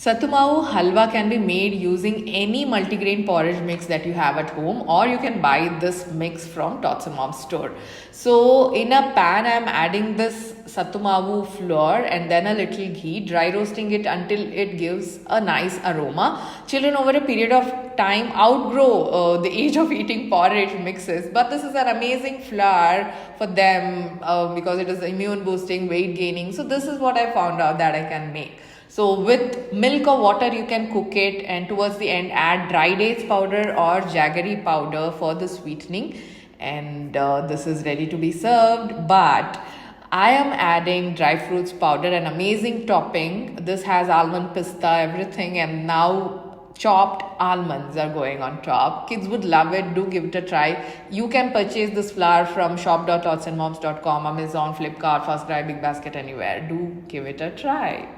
Sathu Maavu Halwa can be made using any multigrain porridge mix that you have at home, or you can buy this mix from Tots and Mom's store. So in a pan, I am adding this Sathu Maavu flour and then a little ghee, dry roasting it until it gives a nice aroma. Children over a period of time outgrow the age of eating porridge mixes, but this is an amazing flour for them because it is immune boosting, weight gaining. So this is what I found out that I can make. So with milk or water you can cook it, and towards the end add dry dates powder or jaggery powder for the sweetening, and this is ready to be served. But I am adding dry fruits powder, an amazing topping. This has almond, pista, everything, and now chopped almonds are going on top. Kids would love it. Do give it a try. You can purchase this flour from shop.totsandmoms.com, Amazon, Flipkart, Fast Cry, Big Basket, anywhere. Do give it a try.